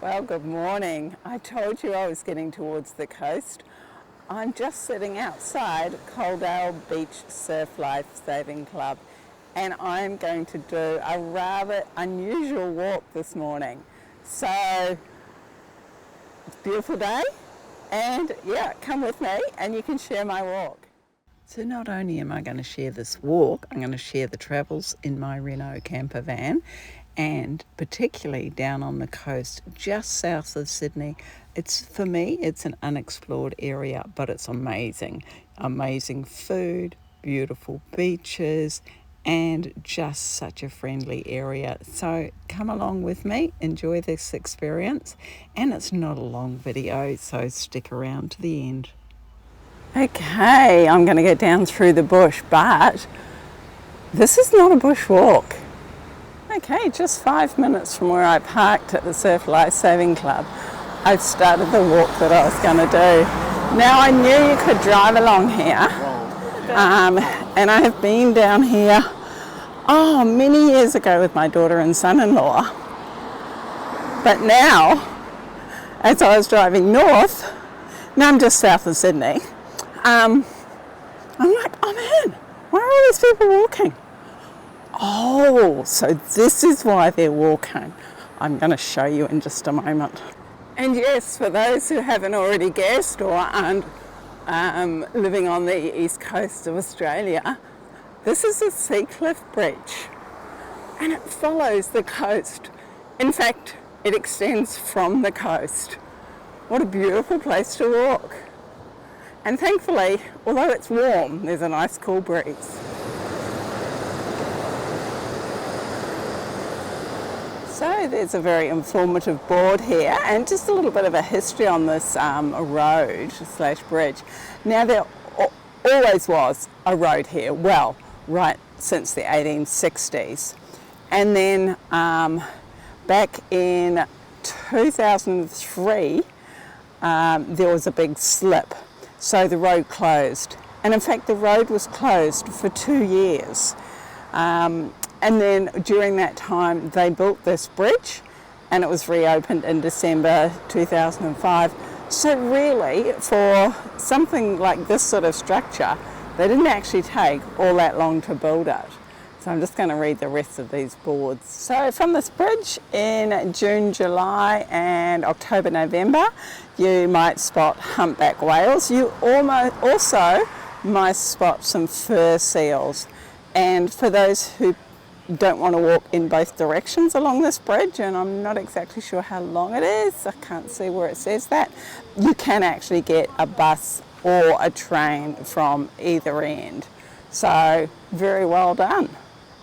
Well, good morning. I told you I was getting towards the coast. I'm just sitting outside Coaldale Beach Surf Life Saving Club, and I'm going to do a rather unusual walk this morning. So, it's a beautiful day, and yeah, come with me and you can share my walk. So not only am I going to share this walk, I'm going to share the travels in my Renault camper van, and particularly down on the coast just south of Sydney. For me, it's an unexplored area, but it's amazing. Amazing food, beautiful beaches, and just such a friendly area. So come along with me, enjoy this experience, and it's not a long video, so stick around to the end. Okay, I'm going to get down through the bush, but this is not a bush walk. Okay, just 5 minutes from where I parked at the Surf Life Saving Club, I've started the walk that I was going to do. Now, I knew you could drive along here, and I have been down here, many years ago with my daughter and son-in-law. But now, as I was driving north, now I'm just south of Sydney, I'm like, oh man, why are all these people walking? Oh, so this is why they're walking. I'm going to show you in just a moment. And yes, for those who haven't already guessed or aren't living on the east coast of Australia, this is a sea cliff bridge, and it follows the coast. In fact, it extends from the coast. What a beautiful place to walk. And thankfully, although it's warm, there's a nice cool breeze. So there's a very informative board here, and just a little bit of a history on this road/bridge. Now, there always was a road here, well, right since the 1860s. And then back in 2003, there was a big slip, so the road closed. And in fact, the road was closed for 2 years. And then during that time, they built this bridge, and it was reopened in December 2005. So really, for something like this sort of structure, they didn't actually take all that long to build it. So I'm just going to read the rest of these boards. So from this bridge in June, July and October, November, you might spot humpback whales. You also might spot some fur seals. And for those who don't want to walk in both directions along this bridge, and I'm not exactly sure how long it is, I can't see where it says that, you can actually get a bus or a train from either end. So very well done.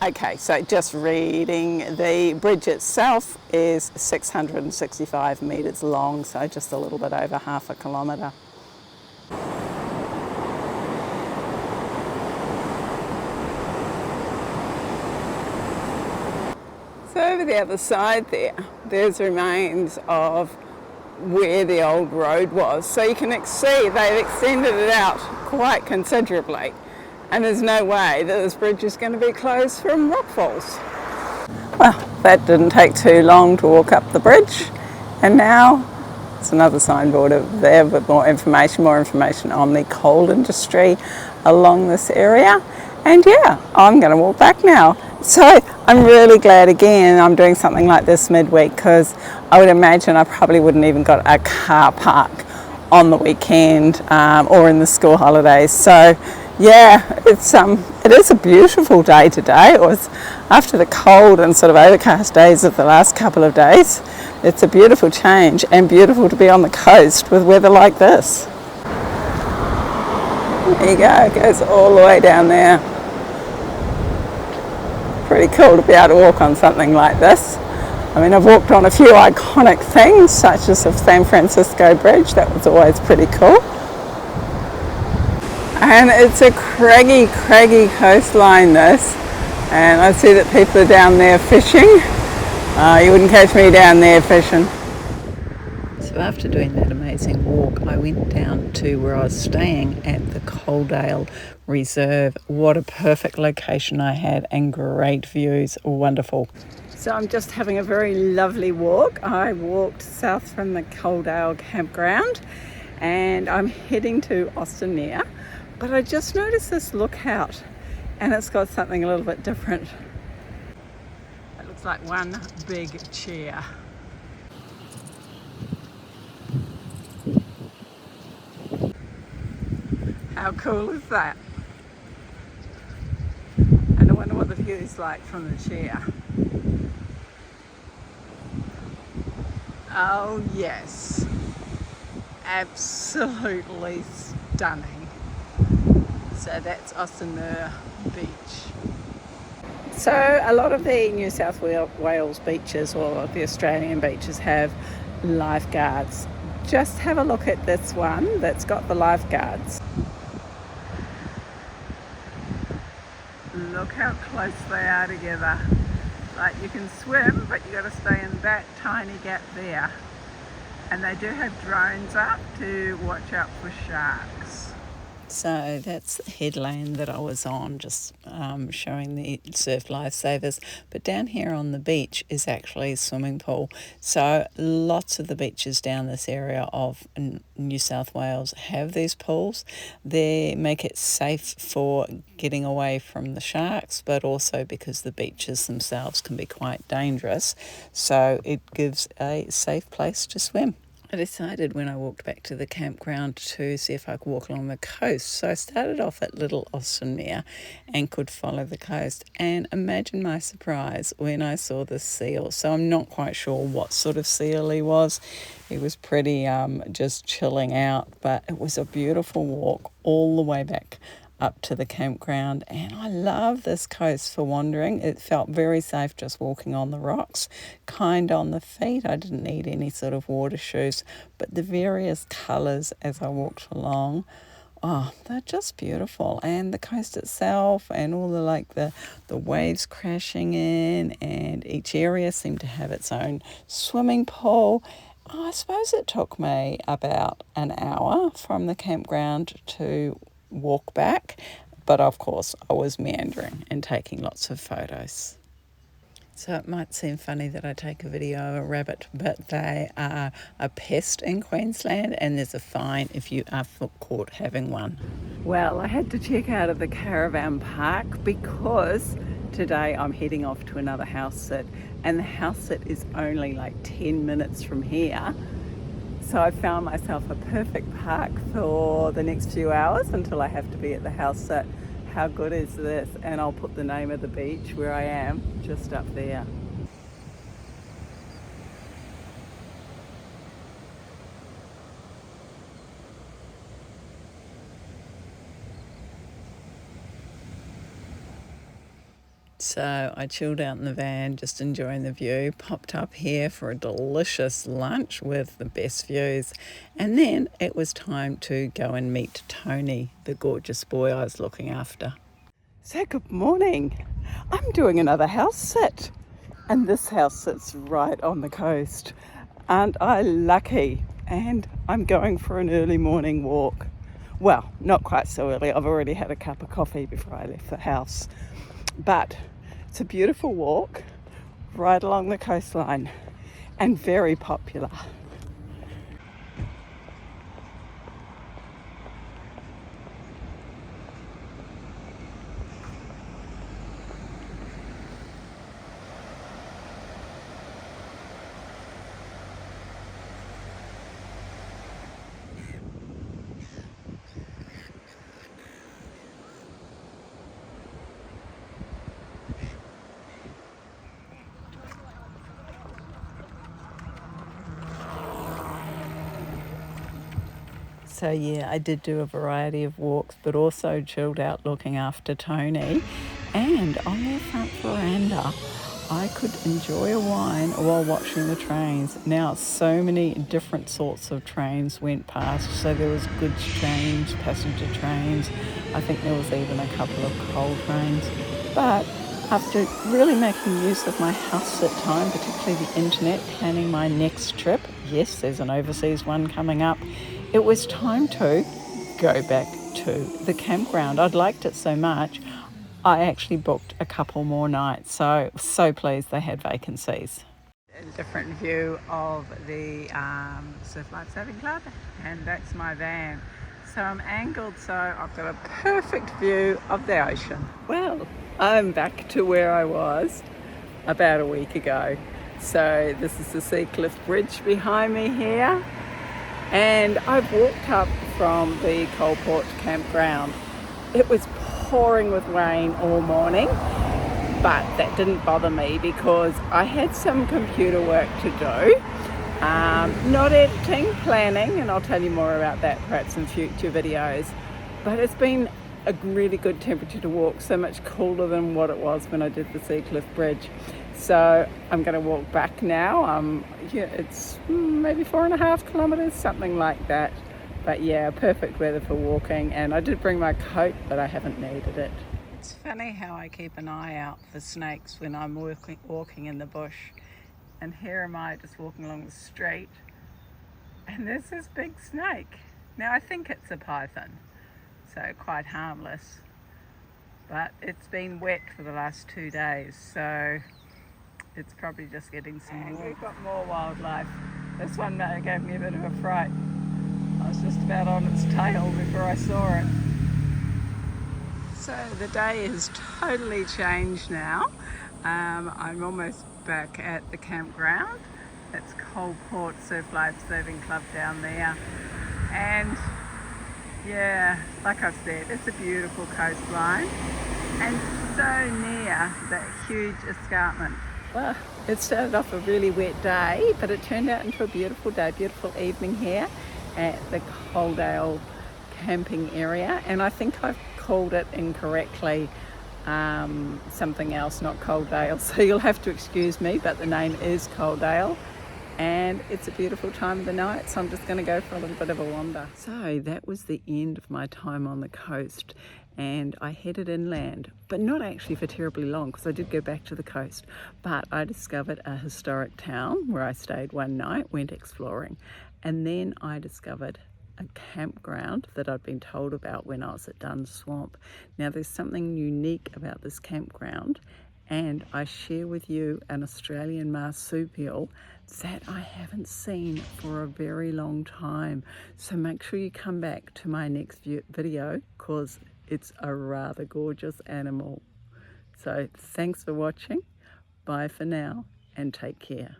Okay, so just reading, the bridge itself is 665 metres long, so just a little bit over half a kilometre. So over the other side there's remains of where the old road was. So you can see they've extended it out quite considerably, and there's no way that this bridge is going to be closed from rockfalls. Well, that didn't take too long to walk up the bridge, and now it's another signboard over there with more information on the coal industry along this area. And yeah, I'm going to walk back now. So I'm really glad again I'm doing something like this midweek, because I would imagine I probably wouldn't even got a car park on the weekend or in the school holidays. So yeah, it is a beautiful day today. It was after the cold and sort of overcast days of the last couple of days. It's a beautiful change, and beautiful to be on the coast with weather like this. There you go, it goes all the way down there. Pretty cool to be able to walk on something like this. I mean, I've walked on a few iconic things, such as the San Francisco Bridge. That was always pretty cool. And it's a craggy coastline, this. And I see that people are down there fishing. You wouldn't catch me down there fishing. So after doing that amazing walk, I went down to where I was staying at the Coaldale Reserve. What a perfect location I had, and great views, wonderful. So I'm just having a very lovely walk. I walked south from the Coaldale campground and I'm heading to Austin, but I just noticed this lookout and it's got something a little bit different. It looks like one big chair. How cool is that? And I wonder what the view is like from the chair. Oh yes, absolutely stunning. So that's Austin Beach. So a lot of the New South Wales beaches, or the Australian beaches, have lifeguards. Just have a look at this one that's got the lifeguards. Look how close they are together. Like you can swim, but you got to stay in that tiny gap there. And they do have drones up to watch out for sharks. So that's the headland that I was on, just showing the surf lifesavers. But down here on the beach is actually a swimming pool. So lots of the beaches down this area of New South Wales have these pools. They make it safe for getting away from the sharks, but also because the beaches themselves can be quite dangerous. So it gives a safe place to swim. I decided when I walked back to the campground to see if I could walk along the coast. So I started off at Little Austin and could follow the coast. And imagine my surprise when I saw the seal. So I'm not quite sure what sort of seal he was. He was pretty just chilling out, but it was a beautiful walk all the way back up to the campground, and I love this coast for wandering. It felt very safe just walking on the rocks, kind on the feet. I didn't need any sort of water shoes, but the various colours as I walked along, oh, they're just beautiful. And the coast itself and all the waves crashing in, and each area seemed to have its own swimming pool. I suppose it took me about an hour from the campground to walk back, but of course I was meandering and taking lots of photos. So it might seem funny that I take a video of a rabbit, but they are a pest in Queensland and there's a fine if you are caught having one. Well, I had to check out of the caravan park because today I'm heading off to another house sit, and the house sit is only like 10 minutes from here. So I found myself a perfect park for the next few hours until I have to be at the house sit. How good is this? And I'll put the name of the beach where I am just up there. So I chilled out in the van, just enjoying the view, popped up here for a delicious lunch with the best views. And then it was time to go and meet Tony, the gorgeous boy I was looking after. So good morning. I'm doing another house sit, and this house sits right on the coast. Aren't I lucky? And I'm going for an early morning walk. Well, not quite so early. I've already had a cup of coffee before I left the house. But it's a beautiful walk right along the coastline and very popular. So yeah, I did do a variety of walks, but also chilled out looking after Tony. And on their front veranda, I could enjoy a wine while watching the trains. Now, so many different sorts of trains went past. So there was goods trains, passenger trains. I think there was even a couple of coal trains. But after really making use of my house at time, particularly the internet, planning my next trip, yes, there's an overseas one coming up, it was time to go back to the campground. I'd liked it so much, I actually booked a couple more nights, so pleased they had vacancies. A different view of the Surf Life Saving Club, and that's my van. So I'm angled so I've got a perfect view of the ocean. Well, I'm back to where I was about a week ago. So this is the Sea Cliff Bridge behind me here, and I've walked up from the Coalport campground. It was pouring with rain all morning, but that didn't bother me because I had some computer work to do. Not editing, planning, and I'll tell you more about that perhaps in future videos. But it's been a really good temperature to walk, so much cooler than what it was when I did the Sea Cliff Bridge. So I'm going to walk back now. It's maybe 4.5 kilometres, something like that. But yeah, perfect weather for walking, and I did bring my coat, but I haven't needed it. It's funny how I keep an eye out for snakes when I'm walking in the bush. And here am I just walking along the street, and there's this big snake. Now I think it's a python, so quite harmless. But it's been wet for the last 2 days, so it's probably just getting some warmth. We've got more wildlife. This one gave me a bit of a fright. I was just about on its tail before I saw it. So the day has totally changed now. I'm almost back at the campground. That's Coalport Surf Life Saving Club down there. And yeah, like I've said, it's a beautiful coastline and so near that huge escarpment. Well, it started off a really wet day, but it turned out into a beautiful day, beautiful evening here at the Coaldale camping area. And I think I've called it incorrectly something else, not Coaldale, so you'll have to excuse me, but the name is Coaldale, and it's a beautiful time of the night, so I'm just going to go for a little bit of a wander. So that was the end of my time on the coast, and I headed inland, but not actually for terribly long because I did go back to the coast. But I discovered a historic town where I stayed one night, went exploring, and then I discovered a campground that I'd been told about when I was at Dunn's Swamp. Now there's something unique about this campground, and I share with you an Australian marsupial that I haven't seen for a very long time. So make sure you come back to my next video because it's a rather gorgeous animal. So thanks for watching. Bye for now and take care.